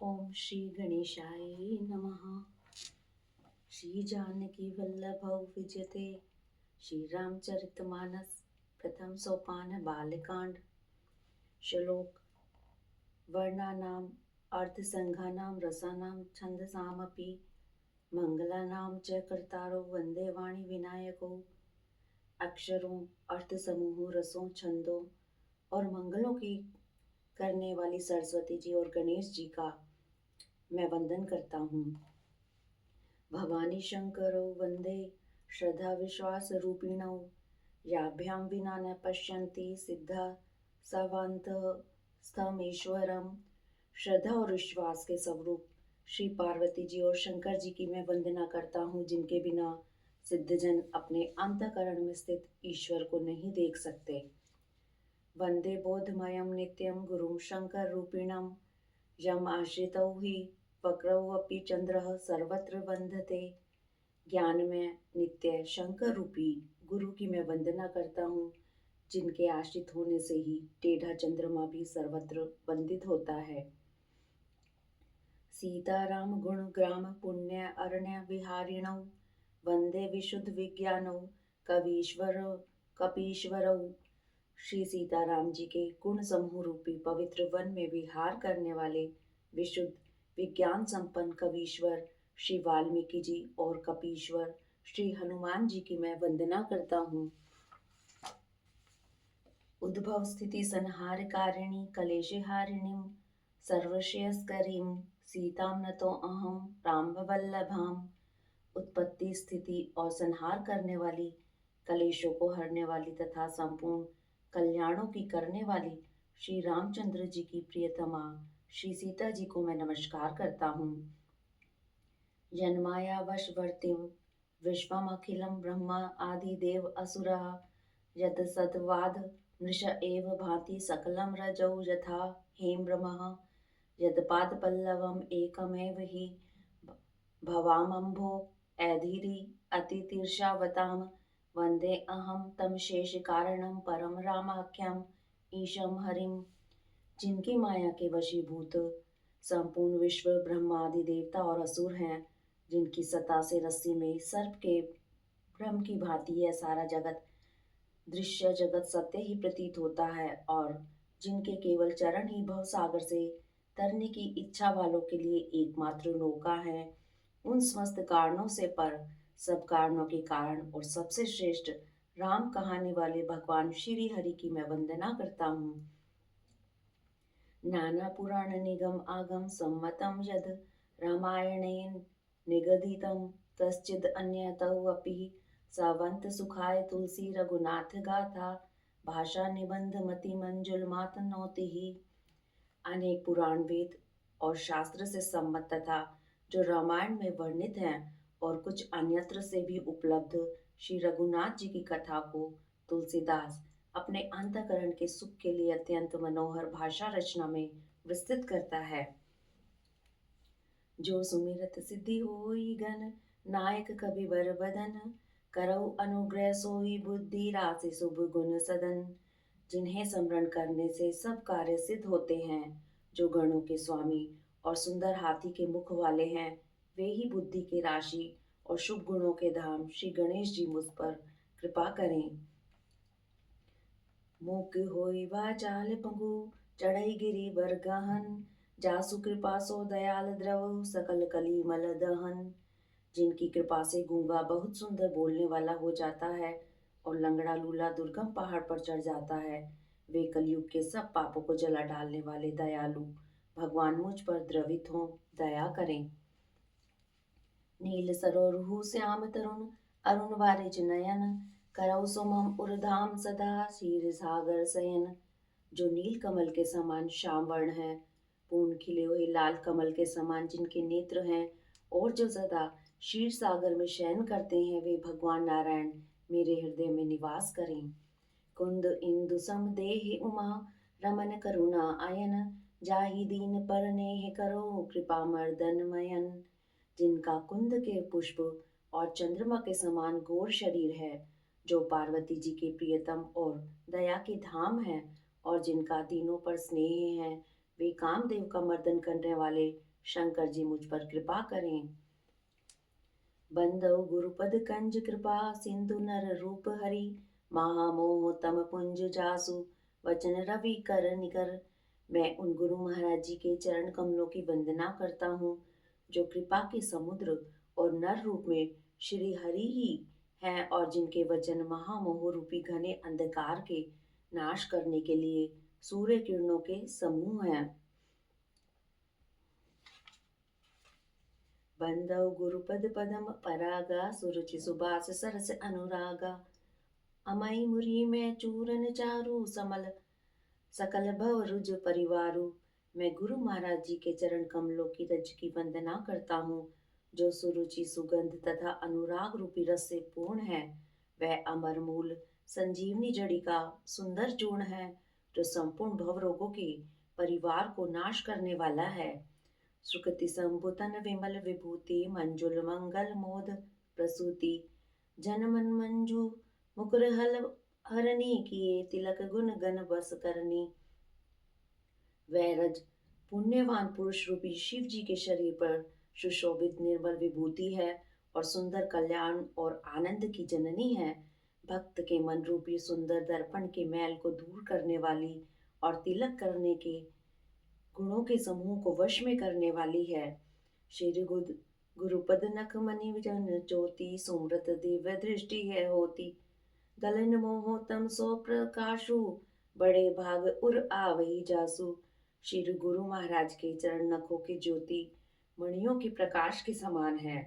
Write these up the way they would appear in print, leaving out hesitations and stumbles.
ओम श्री गणेशाय नमः। श्री जानकी वल्लभौ विजयते श्री रामचरितमानस प्रथम सोपान बालकांड। श्लोक वर्णानाम् अर्थसंघानां रसानां छन्दसामपि मंगलानां च कर्तारो वंदे वाणी विनायको। अक्षरों, अर्थ समूहों, रसों, छंदों और मंगलों की करने वाली सरस्वती जी और गणेश जी का मैं वंदन करता हूँ। भवानी शंकरौ वंदे श्रद्धा विश्वास रूपिणौ याभ्यां विना न पश्यन्ति सिद्धा सवान्तः स्थमेश्वरम। श्रद्धा और विश्वास के स्वरूप श्री पार्वती जी और शंकर जी की मैं वंदना करता हूँ, जिनके बिना सिद्धजन अपने अंतःकरण में स्थित ईश्वर को नहीं देख सकते। वंदे बोधमयं नित्यं गुरुं शंकर रूपिणं यम आश्रितौ हि वक्रौ अपि चंद्रः सर्वत्र वंदते। ज्ञान में नित्य शंकर रूपी गुरु की मैं वंदना करता हूँ, जिनके आश्रित होने से ही टेढ़ा चंद्रमा भी सर्वत्र वंदित होता है। सीताराम गुण ग्राम पुण्य अरण्य विहारिणौ वंदे विशुद्ध विज्ञानौ कवीश्वर कपीश्वरौ। श्री सीताराम जी के गुण समूह रूपी पवित्र वन में विहार करने वाले विशुद्ध विज्ञान संपन्न कवीश्वर श्री वाल्मीकि जी और कपीश्वर श्री हनुमान जी की मैं वंदना करता हूँ। उद्भव स्थिति संहार कारिणी कलेशे हारिणीं सर्वश्रेयस्करीं सीतां नतो अहम राम वल्लभाम। उत्पत्ति स्थिति और संहार करने वाली, कलेशों को हरने वाली तथा संपूर्ण कल्याणों की करने वाली श्री रामचंद्र जी की प्रियतमा श्री सीता जी को मैं नमस्कार करता हूँ। जन्माया वशवर्तीं विश्वमखिलं ब्रह्म आदि देव असुरः यत् सद्वाद मृष एव भाति सकलं रजौ यथा हेम्ब्रमः। यत्पादपल्लवम् एकमेव हि भवामम्भो ऐधिरि अतितीर्षावतां वन्दे अहं तं शेषकारणं परं रामाख्यम् ईशं हरिम्। जिनकी माया के वशीभूत संपूर्ण विश्व ब्रह्मादि देवता और असुर हैं, जिनकी सता से रस्सी में सर्प के भ्रम की भांति यह सारा जगत दृश्य जगत सत्य ही प्रतीत होता है, और जिनके केवल चरण ही भव सागर से तरने की इच्छा वालों के लिए एकमात्र नौका है, उन समस्त कारणों से पर सब कारणों के कारण और सबसे श्रेष्ठ राम कहाने वाले भगवान श्री हरि की मैं वंदना करता हूँ। नाना पुराण निगम आगम सम्मतं यद् रामायणेन निगदितं कश्चिद् अन्यतौ अपि सावंत सुखाय तुलसी रघुनाथ गाथा भाषा निबंध मति मंजुल मातनोति ही। अनेक पुराण वेद और शास्त्र से सम्मत तथा जो रामायण में वर्णित हैं और कुछ अन्यत्र से भी उपलब्ध श्री रघुनाथ जी की कथा को तुलसीदास अपने अंतःकरण के सुख के लिए अत्यंत मनोहर भाषा रचना में विस्तृत करता है। जो सुमिरत सिद्धि होई गन नायक कवि वर बदन करौ अनुग्रह सोई बुद्धि राशि शुभ गुण सदन। जिन्हें स्मरण करने से सब कार्य सिद्ध होते हैं, जो गणों के स्वामी और सुंदर हाथी के मुख वाले हैं, वे ही बुद्धि की राशि और शुभ गुणों के धाम श्री गणेश जी मुझ पर कृपा करें। मूक होई वाचाल पंगु चढ़ई गिरि बर गहन जासु कृपा सो दयाल द्रव सकल कली मल दहन। जिनकी कृपा से गूंगा बहुत सुंदर बोलने वाला हो जाता है और लंगड़ा लूला दुर्गम पहाड़ पर चढ़ जाता है, वे कलयुग के सब पापों को जला डालने वाले दयालु भगवान मुझ पर द्रवित हों, दया करें। नील सरोरुह श्याम तरुण अरुण वारिज नयन करौ सुमम उर्धाम सदा क्षीर सागर शयन। जो नील कमल के समान श्याम वर्ण है, पूर्ण खिले हुए लाल कमल के समान जिनके नेत्र हैं, और जो सदा क्षीर सागर में शयन करते हैं, वे भगवान नारायण मेरे हृदय में निवास करें। कुंद इंदु सम देहि उमा रमन करुणा आयन जाहि दीन पर नेह करो कृपा मर्दन मयन। जिनका कुंद के पुष्प और चंद्रमा के समान गौर शरीर है, जो पार्वती जी के प्रियतम और दया के धाम है, और जिनका दीनों पर स्नेह है, वे कामदेव का मर्दन करने वाले शंकर जी मुझ पर कृपा करें। बंदौ गुरुपद कंज कृपा सिंधु नर रूप हरि महामोह तम पुंज जासु वचन रवि कर निकर। मैं उन गुरु महाराज जी के चरण कमलों की वंदना करता हूँ जो कृपा के समुद्र और नर रूप में श्री हरि ही हैं और जिनके वचन महामोह रूपी घने अंधकार के नाश करने के लिए सूर्य किरणों के समूह हैं। बंदौ गुरुपद पदम परागा सुरुचि सुबास सरस अनुरागा अमई मुरी में चूरन चारु समल सकल भव रुज परिवारु। मैं गुरु महाराज जी के चरण कमलों की रज की वंदना करता हूँ जो सुरुचि सुगंध तथा अनुराग रूपी रस से पूर्ण है। वह अमर मूल संजीवनी जड़ी का सुंदर चूर्ण है जो संपूर्ण भव रोगों के परिवार को नाश करने वाला है। सुकृति संभुतन विमल विभूति मंजुल मंगल मोद प्रसूति जनमन मंजू मुकुर हल हरणी किए तिलक गुण गण बस करनी। वैरज पुण्यवान पुरुष रूपी शिव जी के शरीर पर सुशोभित निर्मल विभूति है और सुंदर कल्याण और आनंद की जननी है। भक्त के मन रूपी सुंदर दर्पण के मैल को दूर करने वाली और तिलक करने के गुणों के समूह को वश में करने वाली है। श्री गुरुपद नख मणि जन ज्योति सुमृत दिव्य दृष्टि है होती गलन मोहोतम सो प्रकाशु बड़े भाग उर आवही जासु। श्री गुरु महाराज के चरण नखों की ज्योति मणियों के प्रकाश के समान है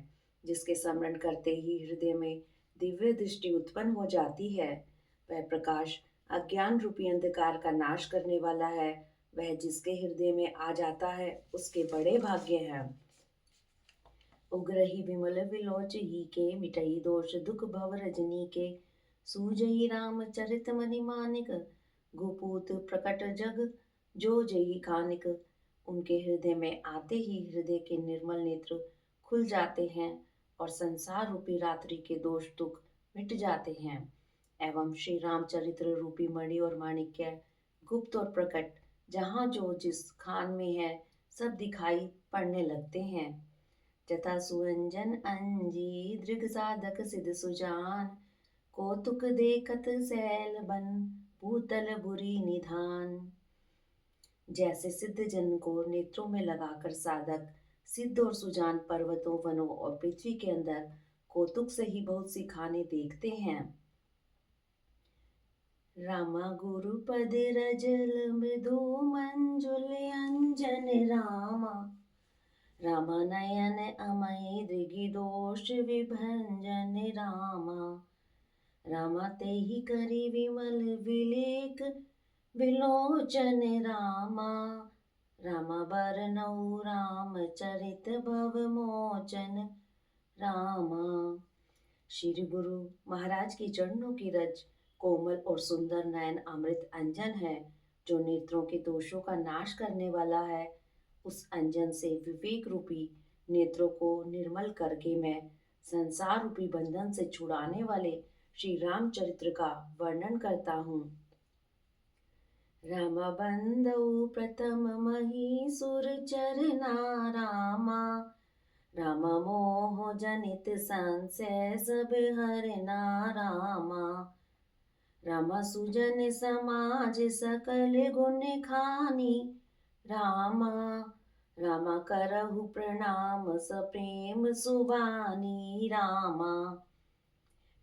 जिसके स्मरण करते ही हृदय में दिव्य दृष्टि उत्पन्न हो जाती है। वह प्रकाश अज्ञान रूपी अंधकार का नाश करने वाला है। वह जिसके हृदय में आ जाता है उसके बड़े भाग्य हैं। उग्र ही विमल विलोच ही के मिटई दोष दुख भव रजनी के सूजई राम चरित मणि मानिक गुपूत प्रकट जग जो जई कानिक। उनके हृदय में आते ही हृदय के निर्मल नेत्र खुल जाते हैं और संसार रूपी रात्रि के दोष दुख मिट जाते हैं एवं श्री रामचरित्र रूपी मणि और माणिक्य गुप्त और प्रकट जहाँ जो जिस खान में है सब दिखाई पड़ने लगते हैं। जथा सुरंजन अंजी दृग साधक सिद्ध सुजान कौतुक देखत सैल बन भूतल बुरी निधान। जैसे सिद्ध जन को नेत्रों में लगाकर साधक सिद्ध और सुजान पर्वतों वनों और पृथ्वी के अंदर कौतुक से ही बहुत सी खाने देखते हैं। रामा गुरुपद रजल मृदु मंजुल अंजन रामा रामा नयन अमय दृघि दोष विभंजन रामा रामा तेहि करि विमल विलेक विलोचन रामा रामा बरनऊ राम चरित भव मोचन रामा। श्री गुरु महाराज के चरणों की रज कोमल और सुंदर नयन अमृत अंजन है जो नेत्रों के दोषों का नाश करने वाला है। उस अंजन से विवेक रूपी नेत्रों को निर्मल करके मैं संसार रूपी बंधन से छुड़ाने वाले श्री रामचरित्र का वर्णन करता हूँ। राम बंदौ प्रथम महीसुर चरना रामा राम मोह जनित संशय सब हरना रामा रामा सुजन समाज सकल गुण खानी रामा रामा करहु प्रणाम सप्रेम सुबानी रामा।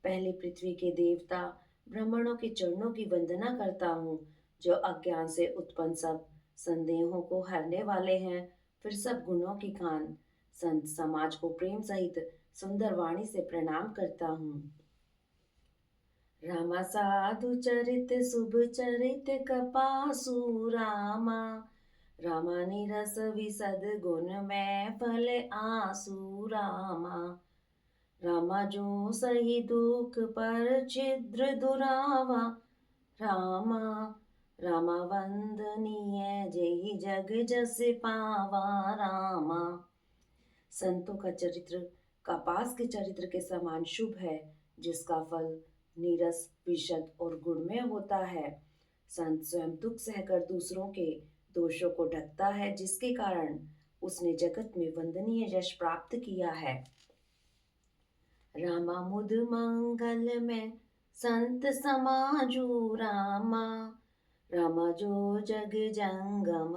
पहले पृथ्वी के देवता ब्राह्मणों के चरणों की वंदना करता हूँ जो अज्ञान से उत्पन्न सब संदेहों को हरने वाले हैं। फिर सब गुणों की खान संत समाज को प्रेम सहित सुंदर वाणी से प्रणाम करता हूँ। रामा साधु चरित शुभ चरित कपासु रामा रामा निरस विसद गुण में फल आसु रामा रामा जो सही दुख पर छिद्र दुरावा रामा रामा वंदनीय जेहि जग जस पावा रामा। संतों का चरित्र कपास के चरित्र के समान शुभ है जिसका फल नीरस विशद और गुणमय होता है। संत स्वयं दुख सहकर दूसरों के दोषों को ढकता है, जिसके कारण उसने जगत में वंदनीय यश प्राप्त किया है। रामा मुद मंगल में संत समाजू रामा, रामा जो जग जंगम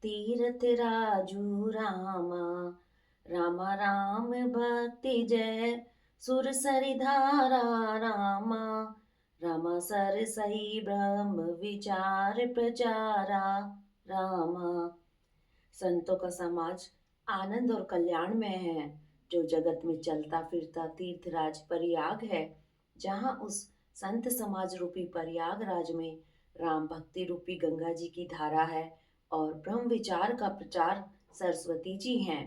तीरथ राजू रामा, रामा राम भक्ति जय सुर सरिधारा रामा, रामा सर सही ब्रह्म विचार प्रचारा रामा। संतों का समाज आनंद और कल्याण में है, जो जगत में चलता फिरता तीर्थराज प्रयाग है, जहाँ उस संत समाज रूपी प्रयागराज में राम भक्ति रूपी गंगा जी की धारा है और ब्रह्म विचार का प्रचार सरस्वती जी हैं।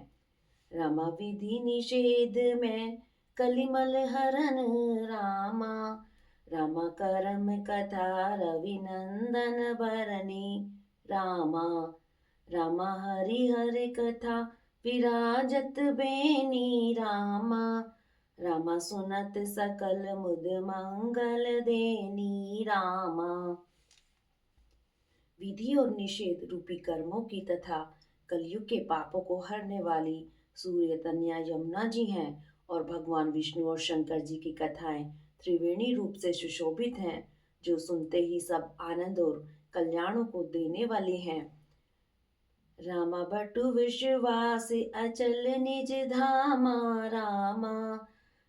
रामा विधि निषेध में कलिमल हरन रामा, रामा करम कथा रविनंदन भरनी रामा, रामा हरि हरि कथा विराजत बेनी रामा, रामा सुनत सकल मुद मंगल देनी रामा। विधि और निषेध रूपी कर्मों की तथा कलयुग के पापों को हरने वाली सूर्य तनया यमुना जी हैं और भगवान विष्णु और शंकर जी की कथाएं त्रिवेणी रूप से सुशोभित हैं, जो सुनते ही सब आनंद और कल्याणों को देने वाली हैं। रामा बटु विश्वास अचल निज धामा रामा,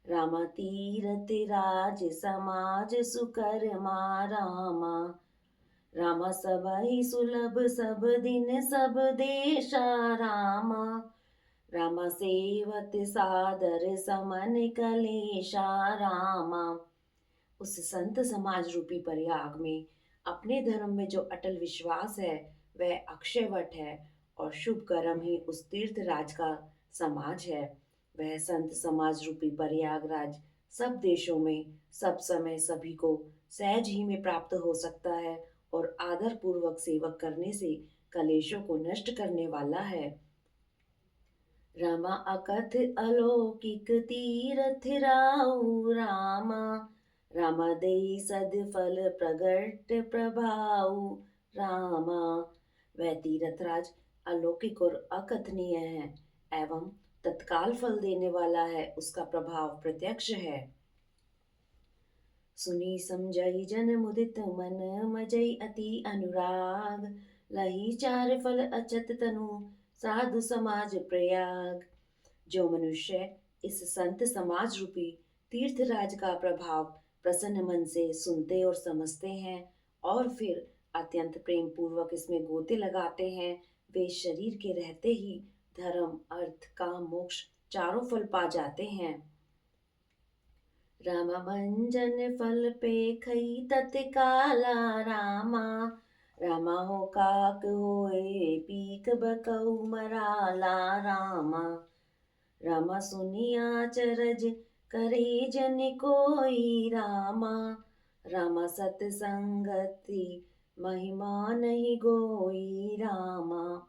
रामा तीरथ राज समाज सुकर्मा रामा, रामा सबहि सुलभ सब दिन सब देशा रामा, रामा सेवत सादर समन कलेशा रामा। उस संत समाज रूपी प्रयाग में अपने धर्म में जो अटल विश्वास है वह अक्षयवट है और शुभ कर्म ही उस तीर्थ राज का समाज है। वह संत समाज रूपी प्रयागराज सब देशों में सब समय सभी को सहज ही में प्राप्त हो सकता है और आदर पूर्वक सेवक करने से कलेशों को नष्ट करने वाला है। रामा अकथ अलौकिक तीरथ राउ रामा, रामा देई सदफल प्रगट प्रभाऊ रामा। वह तीर्थराज अलौकिक और अकथनीय है एवं तत्काल फल देने वाला है, उसका प्रभाव प्रत्यक्ष है। सुनी समझई जन मुदित मन मजई अति अनुराग, लही चार फल अचत तनु साधु समाज प्रयाग। जो मनुष्य इस संत समाज रूपी तीर्थराज का प्रभाव प्रसन्न मन से सुनते और समझते हैं और फिर अत्यंत प्रेम पूर्वक इसमें गोते लगाते हैं, वे शरीर के रहते ही धर्म अर्थ काम मोक्ष चारों फल पा जाते हैं। रामा भंजन फल पे खई तत्काला रामा, रामा हो काक होए पीक बकऊ मराला रामा, रामा सुनिया चरज करे जन कोई रामा, रामा सतसंगति महिमा नहीं गोई रामा।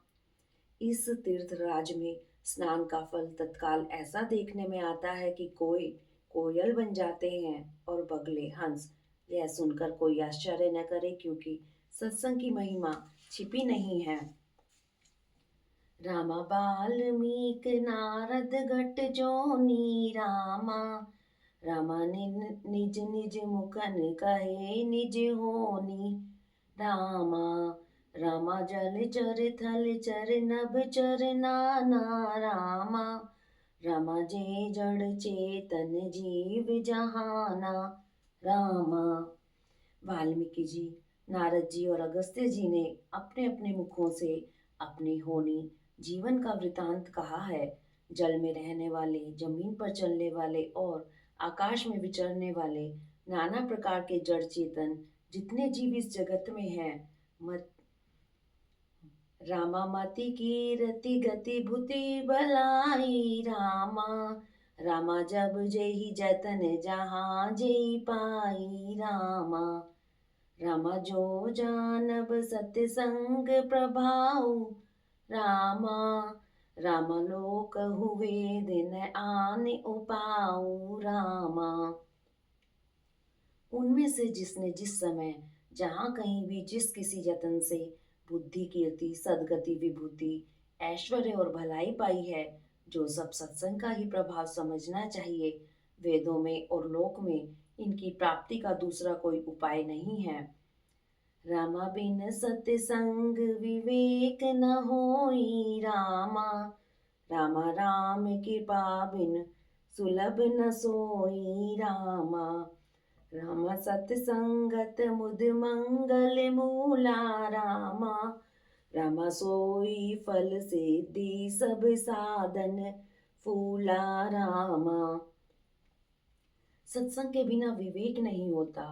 इस तीर्थराज में स्नान का फल तत्काल ऐसा देखने में आता है कि कोई कोयल बन जाते हैं और बगले हंस। यह सुनकर कोई आश्चर्य न करे, क्योंकि सत्संग की महिमा छिपी नहीं है। रामा बाल्मीक नारद घट जोनी रामा, रामा निज निज मुखन कहे निज होनी रामा, रामा जल चर थल चर नभ चर नाना रामा, रामा जे जड़ चेतन जीव जहाना रामा। वाल्मीकि जी, नारद जी और अगस्त्य जी ने अपने अपने मुखों से अपनी होनी जीवन का वृतांत कहा है। जल में रहने वाले, जमीन पर चलने वाले और आकाश में विचरने वाले नाना प्रकार के जड़ चेतन जितने जीव इस जगत में हैं, रामा मति कीरति गति भूति भलाई रामा, रामा जब जेहि जतन जहाँ जेहि पाई रामा, रामा जो जानब सत्संग प्रभाऊ रामा, रामा लोक हुए दिन आन उपाऊ रामा। उनमें से जिसने जिस समय जहाँ कहीं भी जिस किसी जतन से बुद्धि कीर्ति सद्गति विभूति ऐश्वर्य और भलाई पाई है, जो सब सत्संग का ही प्रभाव समझना चाहिए। वेदों में और लोक में इनकी प्राप्ति का दूसरा कोई उपाय नहीं है। रामा बिन सत्संग विवेक न होई रामा, रामा राम कृपा बिन सुलभ न सोई रामा, राम सत्संगत मुद मंगल मूला रामा, रामा सोई फल सिद्धि सब साधन फूला रामा। सत्संग के बिना विवेक नहीं होता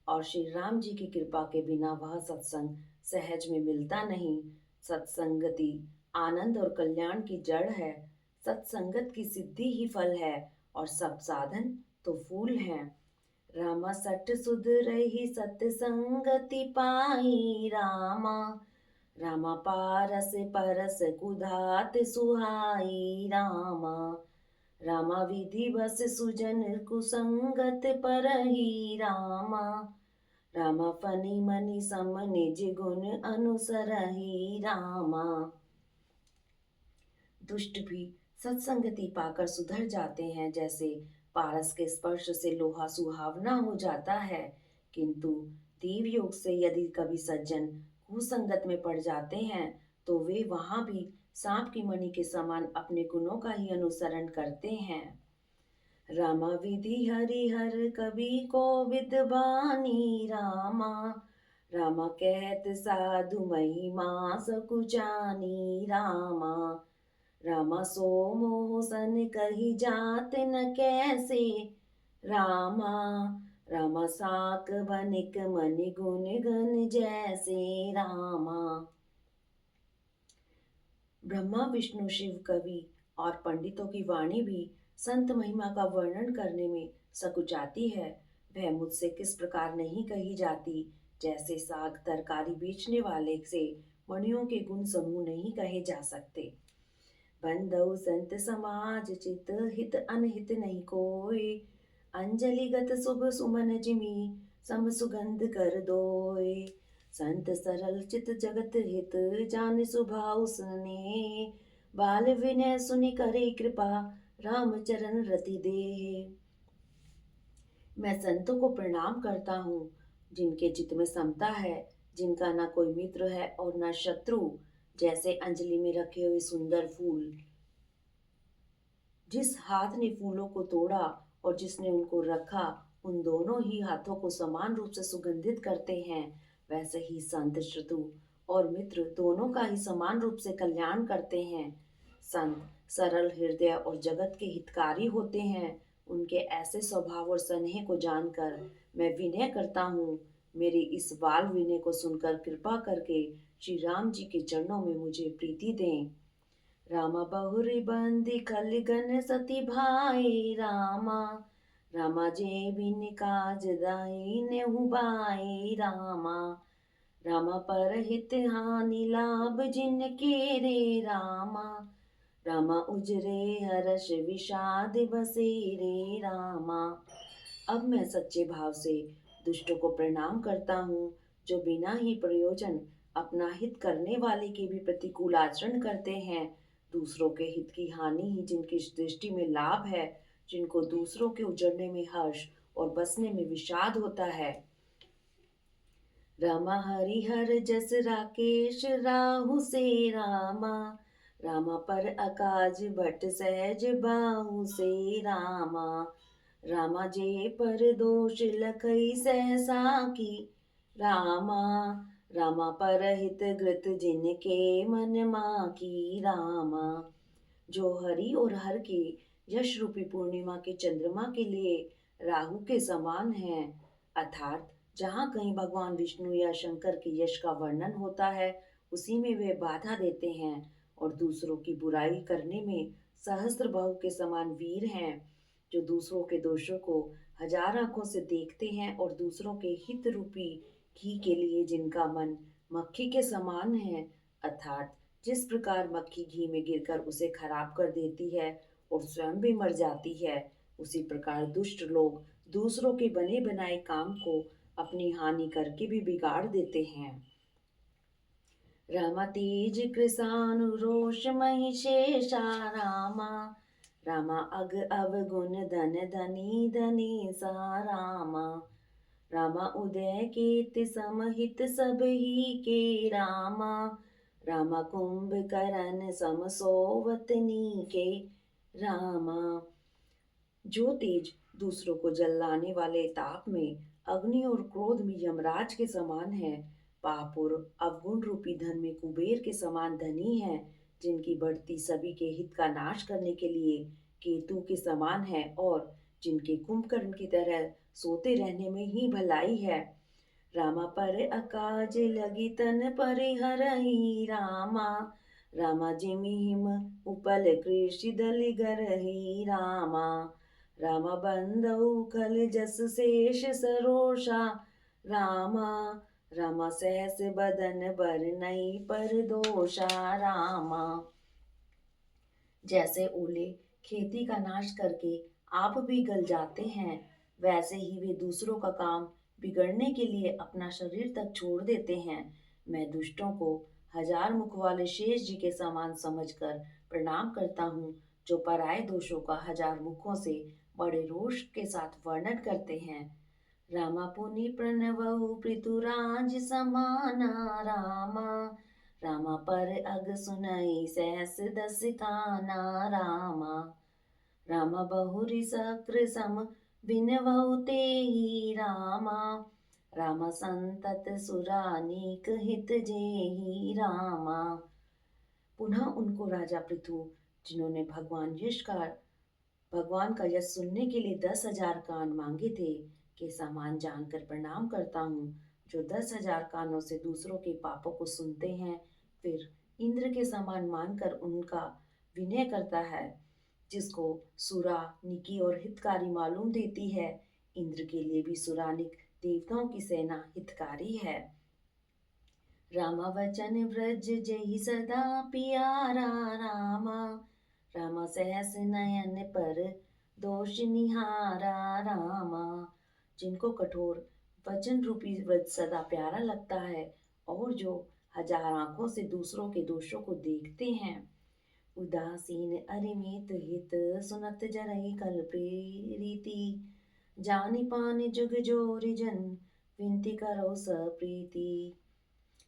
और श्री राम जी की कृपा के बिना वह सत्संग सहज में मिलता नहीं। सत्संगति आनंद और कल्याण की जड़ है। सत्संगत की सिद्धि ही फल है और सब साधन तो फूल हैं। रामा सठ सुध रही सत्संगति पाई रामा, रामा पारस परस कुधात सुहाई रामा, रामा विधि बस सुजन कुसंगत परही रामा, रामा फनि मनि सम निज गुण अनुसरही रामा। दुष्ट भी सत्संगति पाकर सुधर जाते हैं, जैसे पारस के स्पर्श से लोहा सुहावना हो जाता है। किंतु देव योग से यदि कभी सज्जन कुसंगत में पड़ जाते हैं तो वे वहां भी सांप की मणि के समान अपने गुणों का ही अनुसरण करते हैं। रामा विधि हरिहर कवि को विद्वानी रामा, रामा कहत साधु महिमा सकुचानी रामा, रामा सो मोह सन कही जात न कैसे रामा, रामा साक बनिक मनि गुण गण जैसे रामा। ब्रह्मा विष्णु शिव कवि और पंडितों की वाणी भी संत महिमा का वर्णन करने में सकुचाती है। वह मुझसे किस प्रकार नहीं कही जाती, जैसे साग तरकारी बेचने वाले से मणियों के गुण समूह नहीं कहे जा सकते। बंदौ संत समाज चित हित अनहित नहीं कोय, अंजलिगत शुभ सुमन जिमी सम सुगंध कर दोय, संत सरल चित जगत हित जान सुभाव सुने, बाल विनय सुनि करे कृपा राम चरण रति दे। मैं संतों को प्रणाम करता हूँ जिनके चित्त में समता है, जिनका ना कोई मित्र है और ना शत्रु। जैसे अंजलि में रखे हुए सुंदर फूल, जिस हाथ ने फूलों को तोड़ा और जिसने उनको रखा, उन दोनों ही हाथों को समान रूप से सुगंधित करते हैं, वैसे ही संत शत्रु और मित्र दोनों का ही समान रूप से कल्याण करते हैं। संत सरल हृदय और जगत के हितकारी होते हैं। उनके ऐसे स्वभाव और स्नेह को जानकर मैं विनय करता हूँ। मेरी इस बाल विनय को सुनकर कृपा करके श्री राम जी के चरणों में मुझे प्रीति दें। रामा बहुरी बंदी खलगन सती भाई रामा, रामा जे बिन काज दाई नेहु बाई रामा, रामा पर हित हानि लाभ जिन के रे रामा, रामा उजरे हर्ष विषाद बसे रे रामा। अब मैं सच्चे भाव से दुष्टों को प्रणाम करता हूँ, जो बिना ही प्रयोजन अपना हित करने वाले के भी प्रतिकूल आचरण करते हैं। दूसरों के हित की हानि ही जिनकी दृष्टि में लाभ है, जिनको दूसरों के उजड़ने में हर्ष और बसने में विषाद होता है। रामा हरिहर जस राकेश राहु से रामा, रामा पर अकाज भट्ट सहज बाहु से रामा, रामा जे पर दोष लखई सहसा की रामा, रामा पर हित घृत जिनके मन माँ की रामा। जो हरि और हर की यश रूपी पूर्णिमा के चंद्रमा के लिए राहु के समान है, अर्थात जहाँ कहीं भगवान विष्णु या शंकर के यश का वर्णन होता है, उसी में वे बाधा देते हैं और दूसरों की बुराई करने में सहस्त्र बाहु के समान वीर हैं, जो दूसरों के दोषों को हजार आंखों से देखते हैं और दूसरों के हित रूपी घी के लिए जिनका मन मक्खी के समान है, अर्थात जिस प्रकार मक्खी घी में गिरकर उसे खराब कर देती है और स्वयं भी मर जाती है, उसी प्रकार दुष्ट लोग दूसरों के बने बनाए काम को अपनी हानि करके भी बिगाड़ देते हैं। रामा तेज कृसानु रोष महिषेशा रामा। रामा अग अवगुण धन धनी धनी सा रामा। रामा उदय कीर्ति समहित सब ही के रामा। रामा कुंभकर्ण सम सोवतनी के रामा। जो तेज दूसरों को जलाने वाले ताप में अग्नि और क्रोध में यमराज के समान है, पाप और अवगुण रूपी धन में कुबेर के समान धनी है, जिनकी बढ़ती सभी के हित का नाश करने के लिए केतु के समान है, और जिनके कुंभकर्ण की तरह सोते रहने में ही भलाई है। रामा पर अकाज लगी तन परिहरहि रामा। रामा जिमि हिम उपल कृषि दलि गरहि रामा। रामा बंधउ खल जस शेष सरोषा रामा। रामा सहस बदन बरनई पर दोषा रामा। जैसे ओले खेती का नाश करके आप भी गल जाते हैं, वैसे ही वे दूसरों का काम बिगड़ने के लिए अपना शरीर तक छोड़ देते हैं। मैं दुष्टों को हजार मुख वाले शेष जी के समान समझकर प्रणाम करता हूँ, जो पराये दोषों का हजार मुखों से बड़े रोष के साथ वर्णन करते हैं। रामा पुनि प्रणवहु पृथुराज समाना रामा। रामा पर अग सुनई सहस दस काना रामा। रामा बहुरी सक्र सम बिनवहु तेहि रामा। रामा संतत सुरानीक हित जेहि रामा। पुनः उनको राजा पृथु, जिन्होंने भगवान का यश सुनने के लिए 10,000 कान मांगे थे, के समान जानकर प्रणाम करता हूँ, जो 10,000 कानों से दूसरों के पापों को सुनते हैं, फिर इंद्र के समान मानकर उनका विनय करता है, जिसको सुरा निकी और हितकारी मालूम देती है। इंद्र के लिए भी सुरानिक देवताओं की सेना हितकारी है। रामा वचन व्रज जहि सदा पियारा रामा। रामा सहस नयन पर दोष निहारा रामा। जिनको कठोर वचन रूपी व्रज सदा प्यारा लगता है, और जो हजार आंखों से दूसरों के दोषों को देखते हैं। उदासीन अरिमित हित सुनत जरहि कल प्रीति। जानि पानि जुग जोरि जन विनती करो सप्रीति।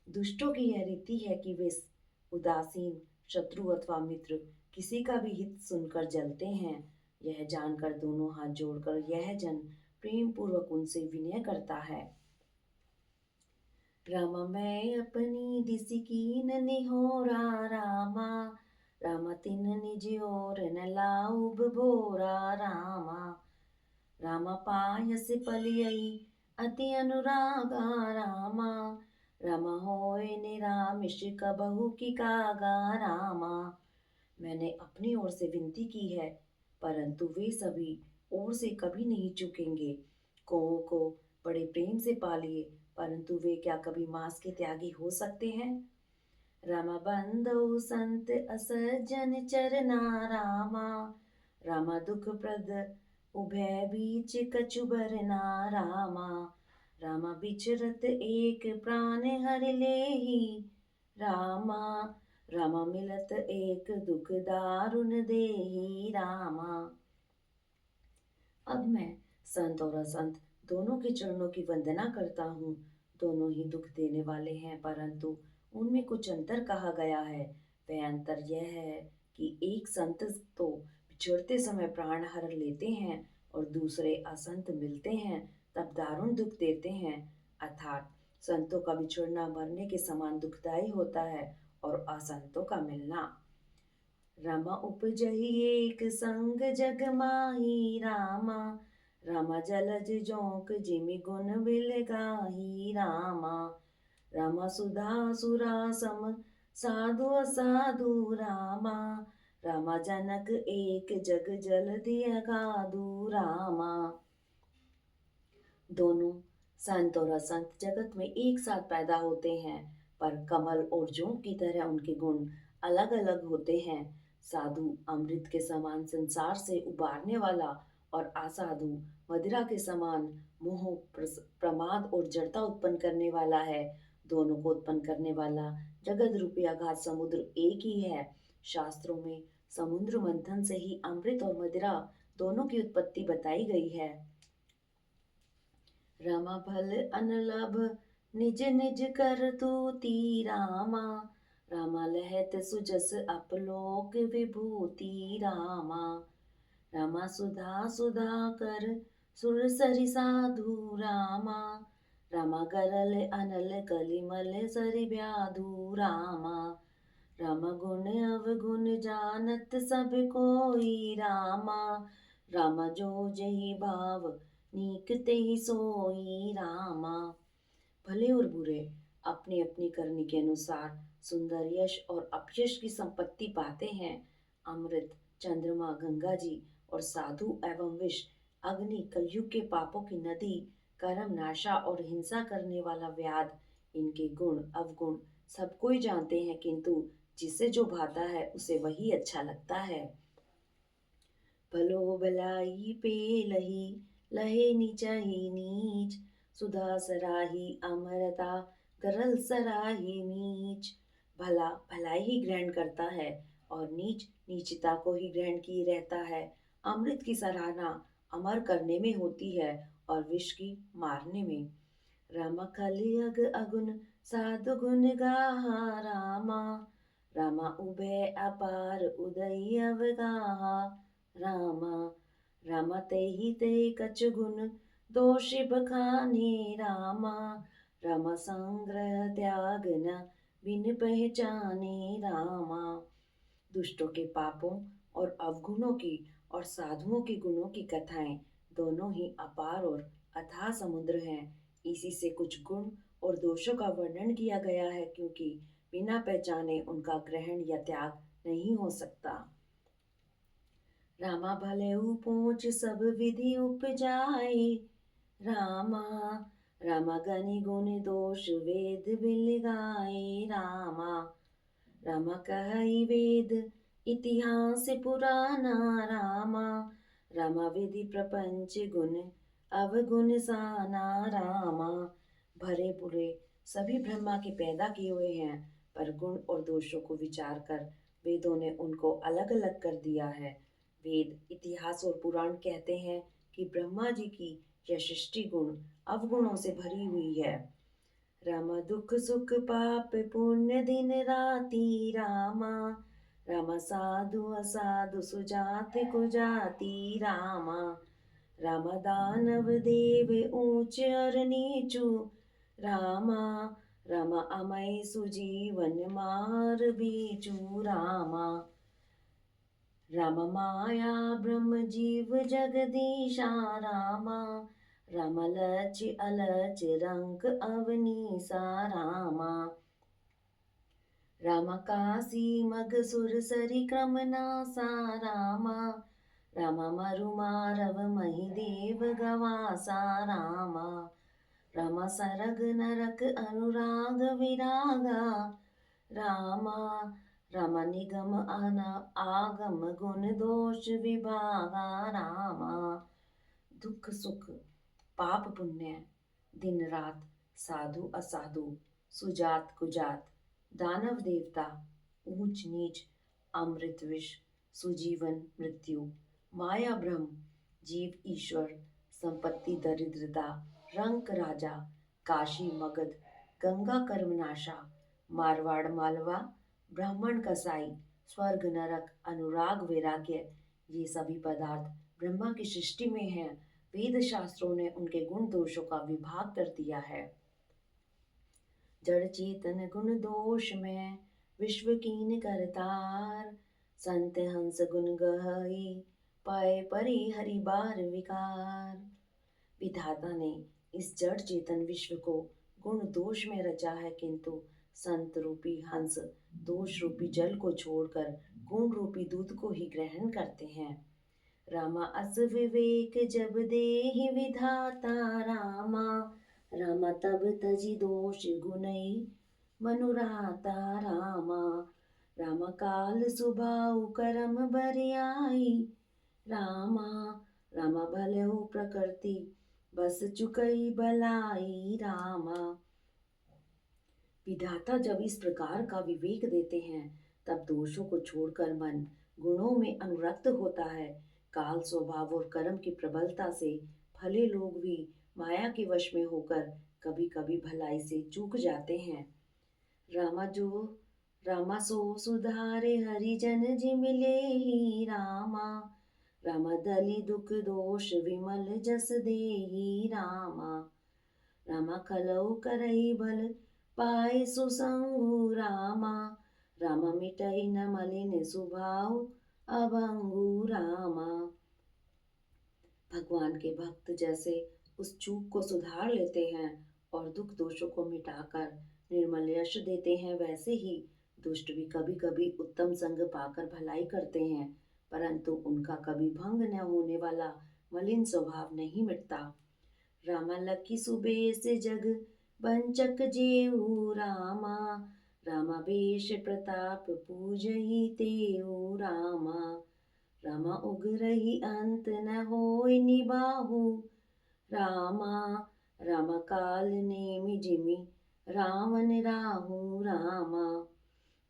दुष्टों की यह रीति है कि वे उदासीन शत्रु अथवा मित्र किसी का भी हित सुनकर जलते हैं। यह जानकर दोनों हाथ जोड़कर यह जन प्रेम पूर्वक उनसे विनय करता है। रामा मैं अपनी दिसि कीन निहोरा रामा। रामा तिन निज और न लाउब भोरा रामा। रामा पायस पलियई अति अनुरागा रामा। रामा होए निरामिष कबहु की कागा रामा। मैंने अपनी ओर से विनती की है, परंतु वे सभी ओर से कभी नहीं चूकेंगे। कौओं को बड़े प्रेम से पालिए, परंतु वे क्या कभी मांस के त्यागी हो सकते हैं। रामा बंधु संत असज्जन चरना रामा। रामा दुख प्रद उभय बीच कछु बरना रामा। रामा बिचरत एक प्राण हर लेहि रामा। रामा मिलत एक दुख दारुण देहि रामा। अब मैं संत और असंत दोनों के चरणों की वंदना करता हूँ। दोनों ही दुख देने वाले हैं, परंतु उनमें कुछ अंतर कहा गया है। वह अंतर यह है कि एक संत तो बिछड़ते समय प्राण हर लेते हैं, और दूसरे असंत मिलते हैं तब दारुण दुख देते हैं। अर्थात संतों का बिछड़ना मरने के समान दुखदायी होता है, और असंतों का मिलना। रामा उपजहि एक संग जग माही रामा। रामा जलज जोंक जिमि गुण बिल गाही रामा। रामा सुधा सुरा सम साधु असाधु रामा। रामा जनक एक जग जल दिया गाधु रामा। दोनों संत और असंत जगत में एक साथ पैदा होते हैं, पर कमल और जोंक की तरह उनके गुण अलग अलग होते हैं। साधु अमृत के समान संसार से उबारने वाला, और असाधु मदिरा के समान मोह प्रमाद और जड़ता उत्पन्न करने वाला है। दोनों को उत्पन्न करने वाला जगत रूपी अगाध समुद्र एक ही है। शास्त्रों में समुद्र मंथन से ही अमृत और मदिरा दोनों की उत्पत्ति बताई गई है। रमा भल अनलभ निज निज कर तूती रामा, रामा लहत सुजस अपलोक विभूति रामा, रामा सुधा सुधा कर सुर सरि साधु रामा, रामा गरल अनल कलिमल सरि ब्याधु रामा, राम गुण अवगुण जानत सब कोई रामा, रामा जो जही भाव नीक तेहि सोई रामा। भले और बुरे अपनी अपनी करनी के अनुसार सुंदर यश और अपयश की संपत्ति पाते हैं। अमृत, चंद्रमा, गंगा जी और साधु एवं विष, अग्नि, कलयुग के पापों की नदी, कर्म नाशा और हिंसा करने वाला व्याध, इनके गुण अवगुण सब कोई जानते हैं, किंतु जिसे जो भाता है उसे वही अच्छा लगता है। भलो भलाई पे लही, लहे नीचहि नीच, सुधा सराही अमरता, गरल सराही नीच। भला भलाई ही ग्रहण करता है और नीच नीचता को ही ग्रहण किए रहता है। अमृत की सराहना अमर करने में होती है और विष की मारने में। रामा कलियग अगुन साधु गुण गाहा रामा, रामा उभय अपार उदय अवगाहा रामा, रामा तेहि ते कछ गुण दोष बखाने रामा, रामा संग्रह त्याग न बिन पहचाने रामा। दुष्टों के पापों और अवगुणों की और साधुओं के गुणों की कथाएं दोनों ही अपार और अथाह समुद्र हैं। इसी से कुछ गुण और दोषों का वर्णन किया गया है, क्योंकि बिना पहचाने उनका ग्रहण या त्याग नहीं हो सकता। रामा भले पोंछ सब विधि उपजाए रामा, रामा गनि गुण दोष वेद बिल गाए रामा, रामा कहई वेद इतिहास पुराना रामा, रामा विधि प्रपंच गुण अवगुण साना रामा। भरे बुरे सभी ब्रह्मा के पैदा किए हुए हैं, पर गुण और दोषों को विचार कर वेदों ने उनको अलग अलग कर दिया है। वेद, इतिहास और पुराण कहते हैं कि ब्रह्मा जी की यह सृष्टि गुण अवगुणों से भरी हुई है। रामा दुख सुख पाप पुण्य दिन राति रामा, रामा साधु असाधु सुजात कुजाति रामा, रामा दानव देव ऊंच और नीचू रामा, रामा अमय सुजीवन मार बीचू रामा, राम माया ब्रह्म जीव जगदीशा रामा, राम लच अलच रंक अवनीसा रामा, राम काशी मग सुर सरि क्रम नासा रामा, रामा मरु मारव मही देव गवासा रामा, रामा सरग नरक अनुराग विरागा रामा, रामा निगम आगम गुण दोष विभागा रामा। दुख सुख पाप पुण्य दिन रात, साधु असाधु, सुजात कुजात, दानव देवता, ऊंच नीच, अमृत विष, सुजीवन मृत्यु, माया ब्रह्म, जीव ईश्वर, संपत्ति दरिद्रता, रंक राजा, काशी मगध, गंगा कर्मनाशा, मारवाड़ मालवा, ब्राह्मण कसाई, स्वर्ग नरक, अनुराग वैराग्य, ये सभी पदार्थ ब्रह्मा की सृष्टि में हैं। वेद शास्त्रों ने उनके गुण दोषों का विभाग कर दिया है। जड़ चेतन गुण दोष में विश्व कीन करतार, संत हंस गुण गहई पाए परि हरि बार विकार। विधाता ने इस जड़ चेतन विश्व को गुण दोष में रचा है, किंतु संत रूपी हंस दोष रूपी जल को छोड़कर गुण रूपी दूध को ही ग्रहण करते हैं। रामा अस विवेक जब देहि विधाता रामा, रामा तब तजी दोष गुणई मनुराता रामा, रामा काल सुभाउ करम बरियाई रामा, रामा भलेहु प्रकृति बस चुकई बलाई रामा। विधाता जब इस प्रकार का विवेक देते हैं तब दोषों को छोड़कर मन गुणों में अनुरक्त होता है। काल स्वभाव और कर्म की प्रबलता से भले लोग भी माया के वश में होकर कभी कभी भलाई से चूक जाते हैं। रामा जो रामा सो सुधारे हरिजन जिमिले ही रामा। रामा दलि दुख दोष विमल जस देही रामा। रामा कलौ करई भल पाए सुसंगु रामा। रामा मिटई न मलिन सुभाव अभंगु रामा। भगवान के भक्त जैसे उस चूक को सुधार लेते हैं और दुख दोषों को मिटाकर निर्मल यश देते हैं, वैसे ही दुष्ट भी कभी कभी उत्तम संग पाकर भलाई करते हैं, परंतु उनका कभी भंग न होने वाला मलिन स्वभाव नहीं मिटता। रामा लखी सुबे से जग बंचक जेऊ रामा। रामा वेश प्रताप पूजही तेऊ रामा। रामा उग्रही अंत न होय निबाहु रामा। रामा काल नेमि जिमि रावण राहु रामा।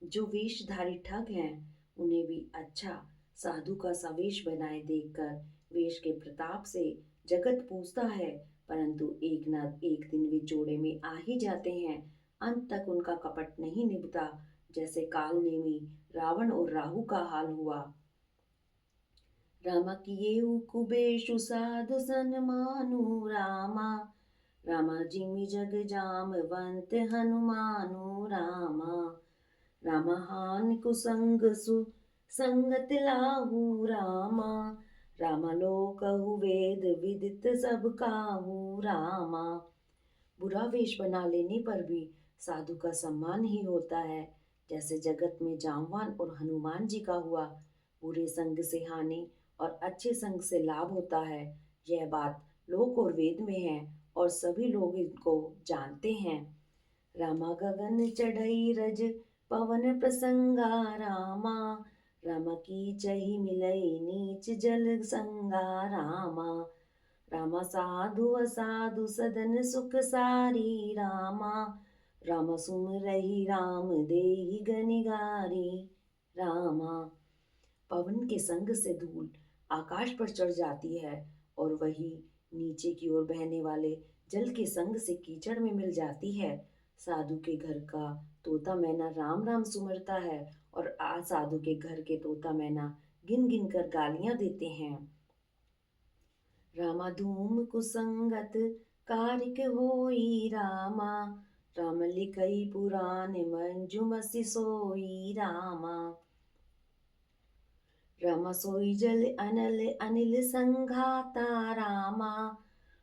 जो वेशधारी ठग हैं उन्हें भी अच्छा साधु का सा वेश बनाए देखकर वेश के प्रताप से जगत पूजता है, परंतु एक न एक दिन वे जोड़े में आ ही जाते हैं। अंत तक उनका कपट नहीं निभता, जैसे काल नेमी रावण और राहु का हाल हुआ। रामा किएउ कुबेशु साधु सन्मानु रामा। रामा जिमि जग जामवंत हनुमानु रामा। रामा हानि कुसंग सु संगत लाहू रामा। रामा लोकहु वेद विदित सब काहू रामा। बुरा वेश बना लेने पर भी साधु का सम्मान ही होता है, जैसे जगत में जामवान और हनुमान जी का हुआ। बुरे संग से हानि और अच्छे संग से लाभ होता है, यह बात लोक और वेद में है और सभी लोग इनको जानते हैं। रामा गगन चढ़ई रज पवन प्रसंगा रामा। रामा की चही मिलई नीच जल संगा रामा। रामा साधु असाधु सदन सुख सारी रामा। राम सुमरहि राम देहि गनिगारी रामा। पवन के संग से धूल आकाश पर चढ़ जाती है और वही नीचे की ओर बहने वाले जल के संग से कीचड़ में मिल जाती है। साधु के घर का तोता मैना राम राम सुमरता है और असाधु के घर के तोता मैना गिन गिन कर गालियां देते हैं। रामा धूम कुसंगत कारिक होई रामा। राम लिखई पुराण मंजुमसि सोई रामा। रामा सोई जल अनल अनिल संघाता रामा।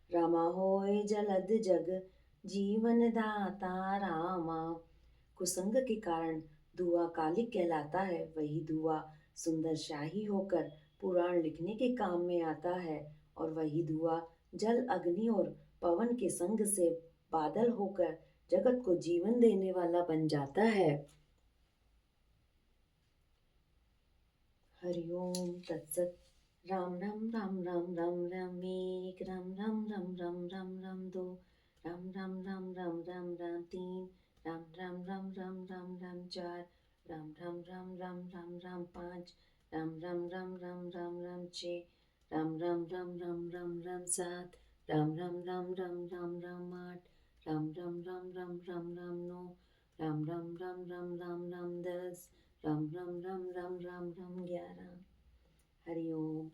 रामा होय जलद जग जीवन दाता रामा। कुसंग के कारण धुआं कालिक कहलाता है, वही धुआं सुंदर शाही होकर पुराण लिखने के काम में आता है और वही धुआं जल अग्नि और पवन के संग से बादल होकर जगत को जीवन देने वाला बन जाता है। हरि ओम तत्सत। राम राम राम राम राम राम एक, राम राम राम राम राम राम दो, राम राम राम राम राम राम तीन, राम राम राम राम राम राम चार, राम राम राम राम राम राम पाँच, राम राम राम राम राम राम छः, राम राम राम राम राम राम सात, राम राम राम राम राम राम आठ, राम राम राम राम राम राम नौ, राम राम राम राम राम राम 10, राम राम राम राम राम राम 11। हरि ओम।